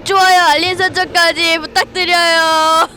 좋아요, 알림 설정까지 부탁드려요.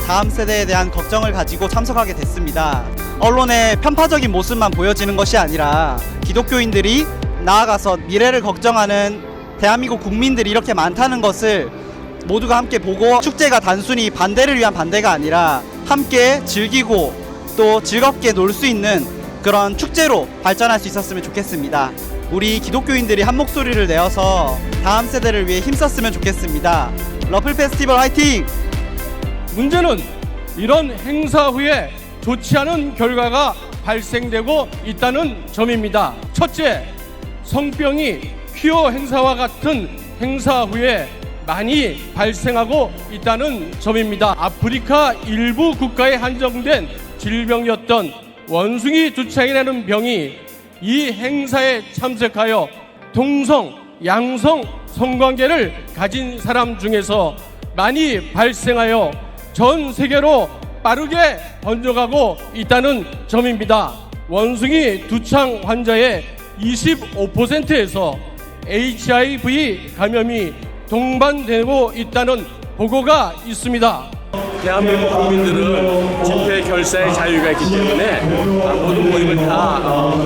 다음 세대에 대한 걱정을 가지고 참석하게 됐습니다. 언론의 편파적인 모습만 보여지는 것이 아니라 기독교인들이 나아가서 미래를 걱정하는 대한민국 국민들이 이렇게 많다는 것을 모두가 함께 보고, 축제가 단순히 반대를 위한 반대가 아니라 함께 즐기고 또 즐겁게 놀 수 있는 그런 축제로 발전할 수 있었으면 좋겠습니다. 우리 기독교인들이 한 목소리를 내어서 다음 세대를 위해 힘썼으면 좋겠습니다. 러플 페스티벌 화이팅! 문제는 이런 행사 후에 좋지 않은 결과가 발생되고 있다는 점입니다. 첫째, 성병이 퀴어 행사와 같은 행사 후에 많이 발생하고 있다는 점입니다. 아프리카 일부 국가에 한정된 질병이었던 원숭이 두창이라는 병이 이 행사에 참석하여 동성, 양성 성관계를 가진 사람 중에서 많이 발생하여 전 세계로 빠르게 번져가고 있다는 점입니다. 원숭이 두창 환자의 25%에서 HIV 감염이 동반되고 있다는 보고가 있습니다. 대한민국 국민들은 집회 결사의 자유가 있기 때문에 모든 모임을 다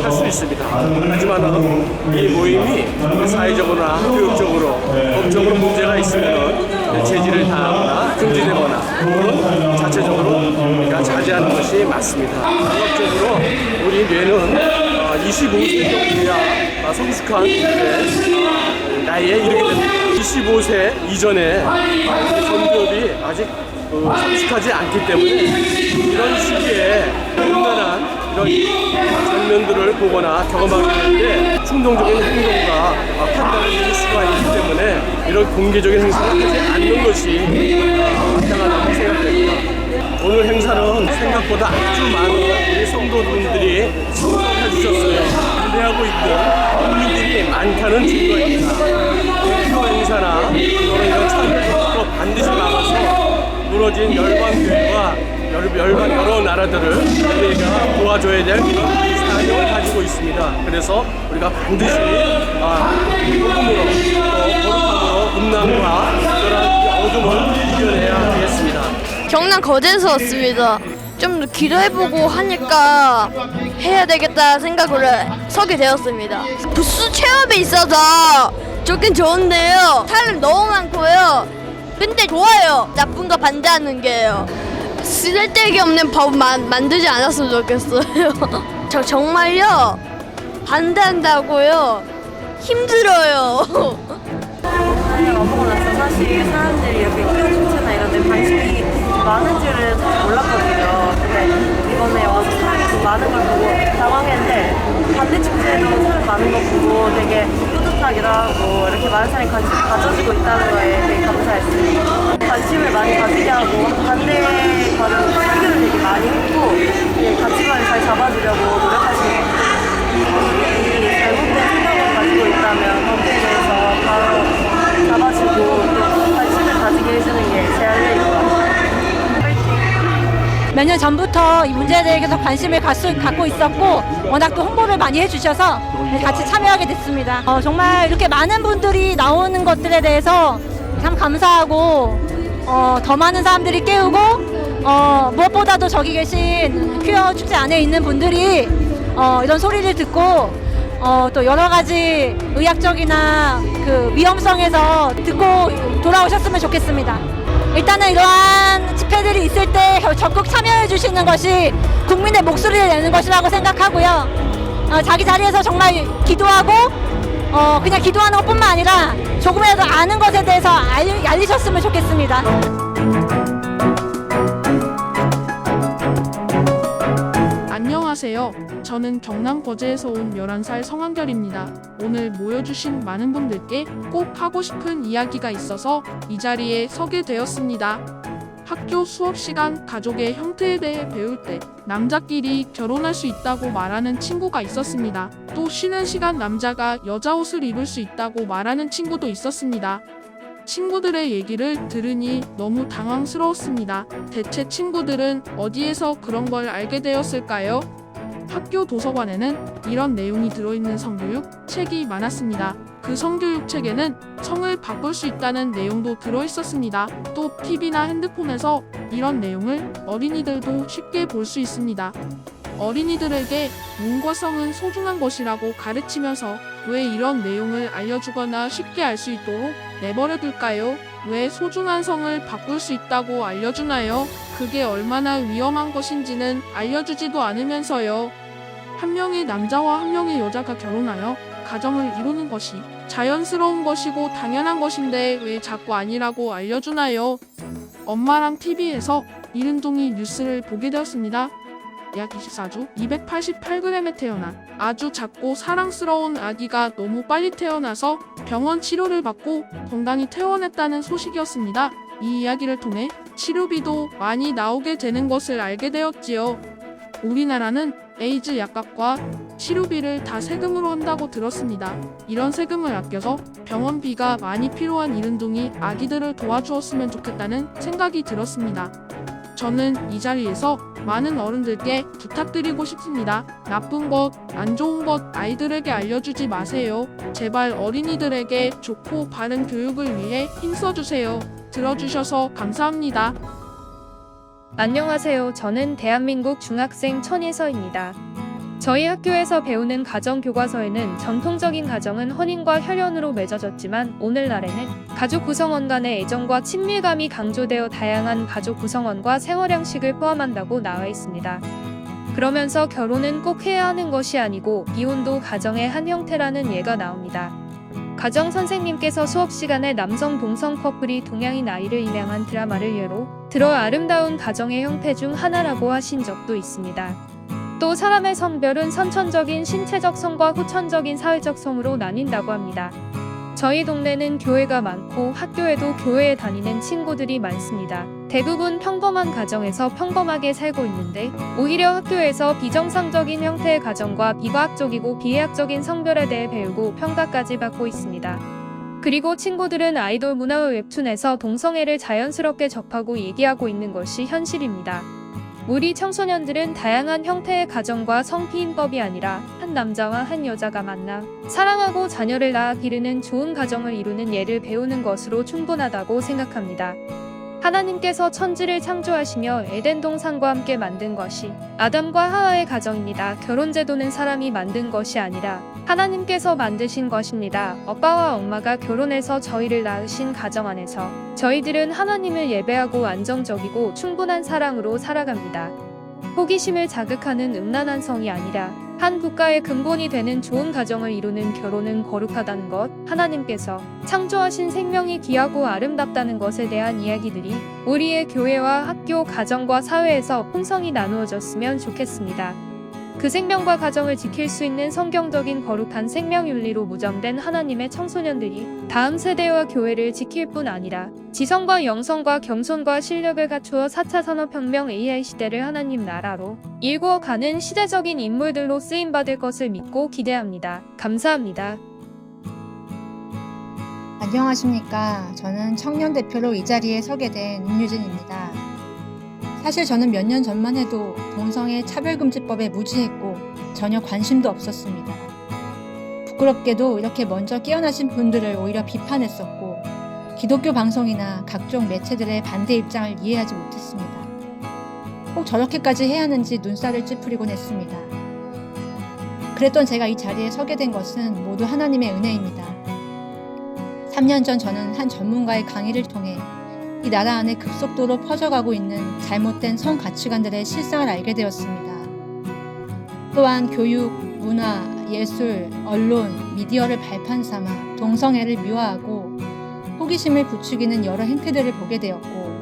할 수 있습니다. 하지만 이 모임이 사회적으로나 교육적으로, 법적으로 문제가 있으면 제지를 당하거나 금지되거나 또는 자체적으로 우리가 자제하는 것이 맞습니다. 종합적으로 우리 뇌는 25세 정도야 성숙한 나이에 이르게 됩니다. 25세 이전에 성교업이 아직 성숙하지 않기 때문에 이런 시기에 험난한 이런 장면들을 보거나 경험하게 되는데 충동적인 행동과 판단을 내릴 수가 있기 때문에 이런 공개적인 행사를 하지 않는 것이 마땅하다고 생각됩니다. 오늘 행사는 생각보다 아주 많은 우리 성도분들이 참석해 주셨어요. 반대하고 있는 국민들이 많다는 증거입니다. 퀴어 행사나 또는 이런 참여도 반드시 막아서 무너진 열방교회와 열방 여러 나라들을 우리가 도와줘야 될 사명을 가지고 있습니다. 그래서 우리가 반드시 복음으로 또 거룩함으로 음란과 그런 어둠을 이겨내야 하겠습니다. 경남 거제에서 왔습니다. 좀 더 기도해보고 하니까 해야 되겠다 생각으로 서게 되었습니다. 부스 체험이 있어서 좋긴 좋은데요. 사람 너무 많고요. 근데 좋아요. 나쁜 거 반대하는 게요. 쓸데기 없는 법 만들지 않았으면 좋겠어요. 저 정말요 반대한다고요. 힘들어요. 와보고 나서 사실 사람들이 이렇게 퀴어 축제나 이런 데 관심이 많은지를 잘 몰랐거든요. 근데 이번에 와서 사람이 좀 많은 걸 보고 당황했는데 반대 축제에도 사람 많은 거 보고 되게 뿌듯하기도 하고 이렇게 많은 사람이 관심 가져주고 있다는 거에 되게 감사했어요. 관심을 많이 가지게 하고 반대과는 해결을 되게 많이 했고 가치관을 잘 잡아주려고 노력하시는 것 같아요. 이 잘못된 생각을 가지고 있다면 거기에 대해서 바로 잡아주고 또 관심을 가지게 해주는 게 제 할 일인 것 같아요. 몇 년 전부터 이 문제에 대해서 관심을 갖고 있었고 워낙 또 홍보를 많이 해주셔서 같이 참여하게 됐습니다. 정말 이렇게 많은 분들이 나오는 것들에 대해서 참 감사하고 더 많은 사람들이 깨우고 무엇보다도 저기 계신 퀴어 축제 안에 있는 분들이 이런 소리를 듣고 또 여러 가지 의학적이나 그 위험성에서 듣고 돌아오셨으면 좋겠습니다. 일단은 이러한 집회들이 있을 때 적극 참여해 주시는 것이 국민의 목소리를 내는 것이라고 생각하고요. 자기 자리에서 정말 기도하고 그냥 기도하는 것뿐만 아니라 조금이라도 아는 것에 대해서 알리셨으면 좋겠습니다. 안녕하세요. 저는 경남 거제에서 온 11살 성한결입니다. 오늘 모여주신 많은 분들께 꼭 하고 싶은 이야기가 있어서 이 자리에 서게 되었습니다. 학교 수업 시간 가족의 형태에 대해 배울 때 남자끼리 결혼할 수 있다고 말하는 친구가 있었습니다. 또 쉬는 시간 남자가 여자 옷을 입을 수 있다고 말하는 친구도 있었습니다. 친구들의 얘기를 들으니 너무 당황스러웠습니다. 대체 친구들은 어디에서 그런 걸 알게 되었을까요? 학교 도서관에는 이런 내용이 들어있는 성교육 책이 많았습니다. 그 성교육 책에는 성을 바꿀 수 있다는 내용도 들어있었습니다. 또 TV나 핸드폰에서 이런 내용을 어린이들도 쉽게 볼 수 있습니다. 어린이들에게 몸과 성은 소중한 것이라고 가르치면서 왜 이런 내용을 알려주거나 쉽게 알 수 있도록 내버려둘까요? 왜 소중한 성을 바꿀 수 있다고 알려주나요? 그게 얼마나 위험한 것인지는 알려주지도 않으면서요. 한 명의 남자와 한 명의 여자가 결혼하여 가정을 이루는 것이 자연스러운 것이고 당연한 것인데 왜 자꾸 아니라고 알려주나요? 엄마랑 TV에서 이른동이 뉴스를 보게 되었습니다. 약 24주 288g에 태어난 아주 작고 사랑스러운 아기가 너무 빨리 태어나서 병원 치료를 받고 건강히 퇴원했다는 소식이었습니다. 이 이야기를 통해 치료비도 많이 나오게 되는 것을 알게 되었지요. 우리나라는 에이즈 약값과 치료비를 다 세금으로 한다고 들었습니다. 이런 세금을 아껴서 병원비가 많이 필요한 이른동이 아기들을 도와주었으면 좋겠다는 생각이 들었습니다. 저는 이 자리에서 많은 어른들께 부탁드리고 싶습니다. 나쁜 것, 안 좋은 것 아이들에게 알려주지 마세요. 제발 어린이들에게 좋고 바른 교육을 위해 힘써주세요. 들어주셔서 감사합니다. 안녕하세요. 저는 대한민국 중학생 천예서입니다. 저희 학교에서 배우는 가정교과서에는 전통적인 가정은 혼인과 혈연으로 맺어졌지만 오늘날에는 가족 구성원 간의 애정과 친밀감이 강조되어 다양한 가족 구성원과 생활 양식을 포함한다고 나와 있습니다. 그러면서 결혼은 꼭 해야 하는 것이 아니고 이혼도 가정의 한 형태라는 예가 나옵니다. 가정 선생님께서 수업 시간에 남성 동성 커플이 동양인 아이를 입양한 드라마를 예로 들어 아름다운 가정의 형태 중 하나라고 하신 적도 있습니다. 또 사람의 성별은 선천적인 신체적 성과 후천적인 사회적 성으로 나뉜다고 합니다. 저희 동네는 교회가 많고 학교에도 교회에 다니는 친구들이 많습니다. 대부분 평범한 가정에서 평범하게 살고 있는데 오히려 학교에서 비정상적인 형태의 가정과 비과학적이고 비의학적인 성별에 대해 배우고 평가까지 받고 있습니다. 그리고 친구들은 아이돌 문화와 웹툰에서 동성애를 자연스럽게 접하고 얘기하고 있는 것이 현실입니다. 우리 청소년들은 다양한 형태의 가정과 성피임법이 아니라 한 남자와 한 여자가 만나 사랑하고 자녀를 낳아 기르는 좋은 가정을 이루는 예를 배우는 것으로 충분하다고 생각합니다. 하나님께서 천지를 창조하시며 에덴 동산과 함께 만든 것이 아담과 하와의 가정입니다. 결혼제도는 사람이 만든 것이 아니라 하나님께서 만드신 것입니다. 아빠와 엄마가 결혼해서 저희를 낳으신 가정 안에서 저희들은 하나님을 예배하고 안정적이고 충분한 사랑으로 살아갑니다. 호기심을 자극하는 음란한 성이 아니라 한 국가의 근본이 되는 좋은 가정을 이루는 결혼은 거룩하다는 것, 하나님께서 창조하신 생명이 귀하고 아름답다는 것에 대한 이야기들이 우리의 교회와 학교, 가정과 사회에서 풍성히 나누어졌으면 좋겠습니다. 그 생명과 가정을 지킬 수 있는 성경적인 거룩한 생명윤리로 무장된 하나님의 청소년들이 다음 세대와 교회를 지킬 뿐 아니라 지성과 영성과 겸손과 실력을 갖추어 4차 산업혁명 AI 시대를 하나님 나라로 일구어 가는 시대적인 인물들로 쓰임받을 것을 믿고 기대합니다. 감사합니다. 안녕하십니까. 저는 청년 대표로 이 자리에 서게 된 임유진입니다. 사실 저는 몇 년 전만 해도 동성애 차별금지법에 무지했고 전혀 관심도 없었습니다. 부끄럽게도 이렇게 먼저 깨어나신 분들을 오히려 비판했었고 기독교 방송이나 각종 매체들의 반대 입장을 이해하지 못했습니다. 꼭 저렇게까지 해야 하는지 눈살을 찌푸리곤 했습니다. 그랬던 제가 이 자리에 서게 된 것은 모두 하나님의 은혜입니다. 3년 전 저는 한 전문가의 강의를 통해 이 나라 안에 급속도로 퍼져가고 있는 잘못된 성 가치관들의 실상을 알게 되었습니다. 또한 교육, 문화, 예술, 언론, 미디어를 발판 삼아 동성애를 미화하고 호기심을 부추기는 여러 행태들을 보게 되었고,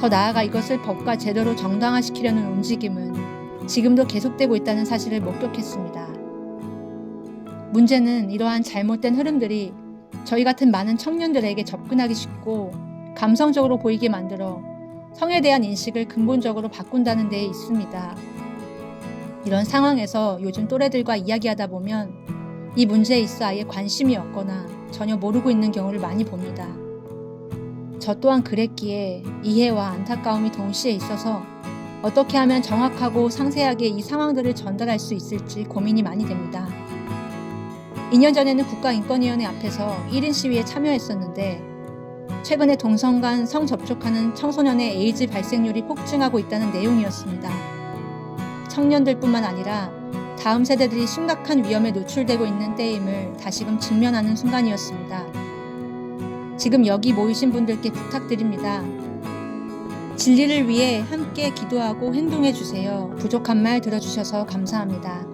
더 나아가 이것을 법과 제도로 정당화시키려는 움직임은 지금도 계속되고 있다는 사실을 목격했습니다. 문제는 이러한 잘못된 흐름들이 저희 같은 많은 청년들에게 접근하기 쉽고 감성적으로 보이게 만들어 성에 대한 인식을 근본적으로 바꾼다는 데에 있습니다. 이런 상황에서 요즘 또래들과 이야기하다 보면 이 문제에 있어 아예 관심이 없거나 전혀 모르고 있는 경우를 많이 봅니다. 저 또한 그랬기에 이해와 안타까움이 동시에 있어서 어떻게 하면 정확하고 상세하게 이 상황들을 전달할 수 있을지 고민이 많이 됩니다. 2년 전에는 국가인권위원회 앞에서 1인 시위에 참여했었는데, 최근에 동성 간 성접촉하는 청소년의 에이즈 발생률이 폭증하고 있다는 내용이었습니다. 청년들뿐만 아니라 다음 세대들이 심각한 위험에 노출되고 있는 때임을 다시금 직면하는 순간이었습니다. 지금 여기 모이신 분들께 부탁드립니다. 진리를 위해 함께 기도하고 행동해 주세요. 부족한 말 들어주셔서 감사합니다.